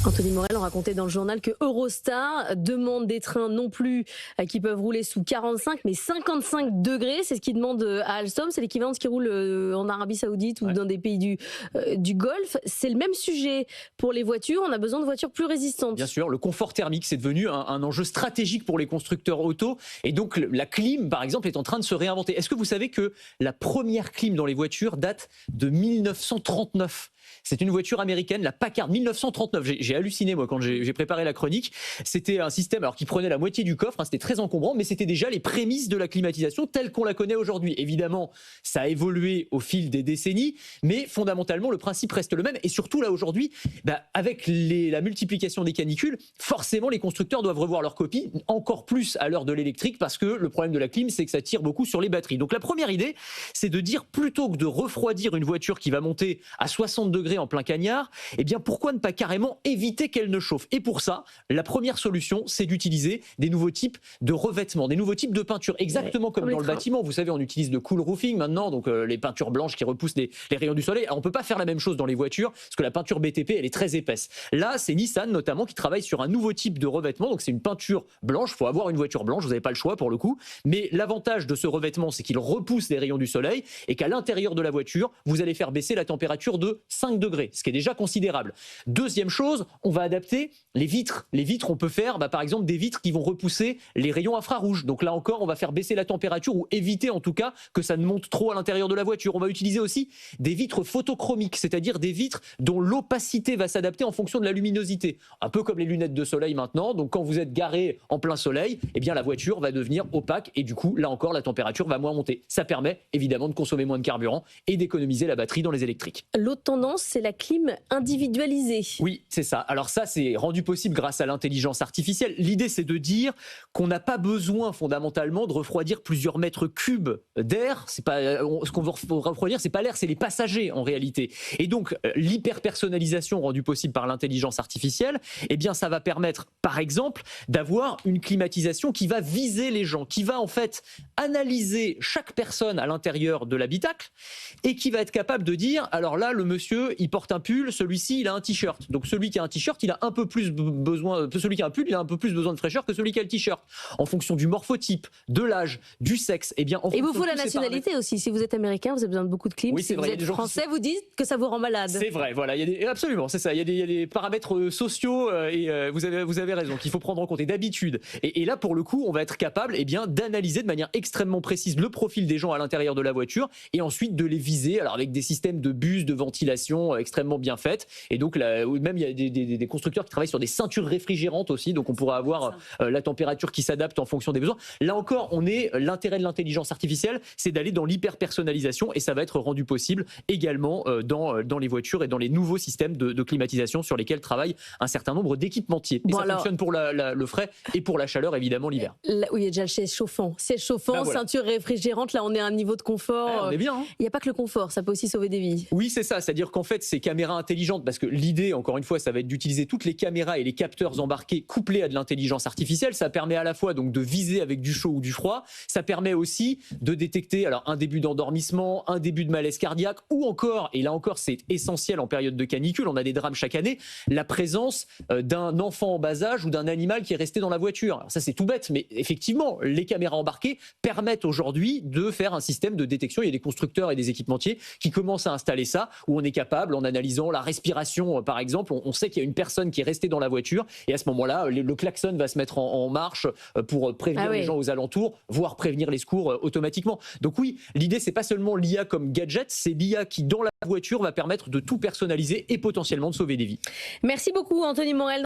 Anthony Morel, on racontait dans le journal que Eurostar demande des trains non plus qui peuvent rouler sous 45 mais 55 degrés. C'est ce qu'il demande à Alstom. C'est l'équivalent de ce qui roule en Arabie Saoudite ou dans des pays du Golfe. C'est le même sujet pour les voitures. On a besoin de voitures plus résistantes. Bien sûr, le confort thermique, c'est devenu un enjeu stratégique pour les constructeurs auto. Et donc, la clim, par exemple, est en train de se réinventer. Est-ce que vous savez que la première clim dans les voitures date de 1939 ? C'est une voiture américaine, la Packard, 1939. J'ai halluciné, moi, quand j'ai préparé la chronique. C'était un système qui prenait la moitié du coffre, c'était très encombrant, mais c'était déjà les prémices de la climatisation telle qu'on la connaît aujourd'hui. Évidemment, ça a évolué au fil des décennies, mais fondamentalement, le principe reste le même. Et surtout, là, aujourd'hui, avec la multiplication des canicules, forcément, les constructeurs doivent revoir leur copie, encore plus à l'heure de l'électrique, parce que le problème de la clim, c'est que ça tire beaucoup sur les batteries. Donc, la première idée, c'est de dire, plutôt que de refroidir une voiture qui va monter à 60 degrés en plein cagnard, eh bien pourquoi ne pas carrément éviter qu'elle ne chauffe? Et pour ça, la première solution, c'est d'utiliser des nouveaux types de revêtements, des nouveaux types de peintures, exactement comme dans le bâtiment. Vous savez, on utilise le cool roofing maintenant, donc les peintures blanches qui repoussent les rayons du soleil. Alors, on peut pas faire la même chose dans les voitures, parce que la peinture BTP, elle est très épaisse. Là, c'est Nissan notamment qui travaille sur un nouveau type de revêtement, donc c'est une peinture blanche. Il faut avoir une voiture blanche, vous n'avez pas le choix pour le coup. Mais l'avantage de ce revêtement, c'est qu'il repousse les rayons du soleil et qu'à l'intérieur de la voiture, vous allez faire baisser la température de 5 degrés, ce qui est déjà considérable. Deuxième chose, on va adapter les vitres. Les vitres, on peut faire par exemple des vitres qui vont repousser les rayons infrarouges. Donc là encore, on va faire baisser la température ou éviter en tout cas que ça ne monte trop à l'intérieur de la voiture. On va utiliser aussi des vitres photochromiques, c'est-à-dire des vitres dont l'opacité va s'adapter en fonction de la luminosité. Un peu comme les lunettes de soleil maintenant. Donc quand vous êtes garé en plein soleil, eh bien la voiture va devenir opaque et du coup, là encore, la température va moins monter. Ça permet évidemment de consommer moins de carburant et d'économiser la batterie dans les électriques. L'autre tendance, c'est la clim individualisée. Oui, c'est ça. Alors ça, c'est rendu possible grâce à l'intelligence artificielle. L'idée, c'est de dire qu'on n'a pas besoin fondamentalement de refroidir plusieurs mètres cubes d'air. C'est pas ce qu'on veut refroidir, c'est pas l'air, c'est les passagers en réalité. Et donc l'hyper-personnalisation rendue possible par l'intelligence artificielle, eh bien ça va permettre, par exemple, d'avoir une climatisation qui va viser les gens, qui va en fait analyser chaque personne à l'intérieur de l'habitacle et qui va être capable de dire, alors là, le monsieur, il porte un pull, celui-ci, il a un t-shirt. Donc celui qui a un t-shirt, il a un peu plus besoin, celui qui a un pull, il a un peu plus besoin de fraîcheur que celui qui a le t-shirt. En fonction du morphotype, de l'âge, du sexe, eh bien, et vous faut la nationalité aussi. Si vous êtes américain, vous avez besoin de beaucoup de clim. Oui, si vous êtes français, vous dites que ça vous rend malade. C'est vrai, voilà. Absolument, c'est ça. Il y a des paramètres sociaux et vous avez raison qu'il faut prendre en compte. Et d'habitude, et là pour le coup, on va être capable, eh bien, d'analyser de manière extrêmement précise le profil des gens à l'intérieur de la voiture et ensuite de les viser. Alors avec des systèmes de bus, de ventilation extrêmement bien faites. Et donc là, même il y a des constructeurs qui travaillent sur des ceintures réfrigérantes aussi. Donc on pourra avoir la température qui s'adapte en fonction des besoins. Là encore, l'intérêt de l'intelligence artificielle, c'est d'aller dans l'hyper-personnalisation et ça va être rendu possible également dans les voitures et dans les nouveaux systèmes de climatisation sur lesquels travaillent un certain nombre d'équipementiers. Et ça fonctionne pour le frais et pour la chaleur, évidemment, l'hiver. Oui, il y a déjà le siège chauffant. Siège chauffant, voilà. Ceinture réfrigérante, là on est à un niveau de confort. On est bien. Il n'y a pas que le confort, ça peut aussi sauver des vies. Oui, c'est ça. C'est-à-dire qu'en fait, ces caméras intelligentes, parce que l'idée, encore une fois, ça va être d'utiliser toutes les caméras et les capteurs embarqués couplés à de l'intelligence artificielle. Ça permet à la fois donc de viser avec du chaud ou du froid. Ça permet aussi de détecter un début d'endormissement, un début de malaise cardiaque ou encore, et là encore c'est essentiel en période de canicule, on a des drames chaque année, la présence d'un enfant en bas âge ou d'un animal qui est resté dans la voiture. Alors ça c'est tout bête, mais effectivement les caméras embarquées permettent aujourd'hui de faire un système de détection. Il y a des constructeurs et des équipementiers qui commencent à installer ça, où on est capable, en analysant la respiration par exemple, on sait qu'il y a une personne qui est restée dans la voiture et à ce moment-là le klaxon va se mettre en marche pour prévenir les gens aux alentours, voire prévenir les secours automatiquement. Donc oui, l'idée c'est pas seulement l'IA comme gadget, c'est l'IA qui dans la voiture va permettre de tout personnaliser et potentiellement de sauver des vies. Merci beaucoup Anthony Morel.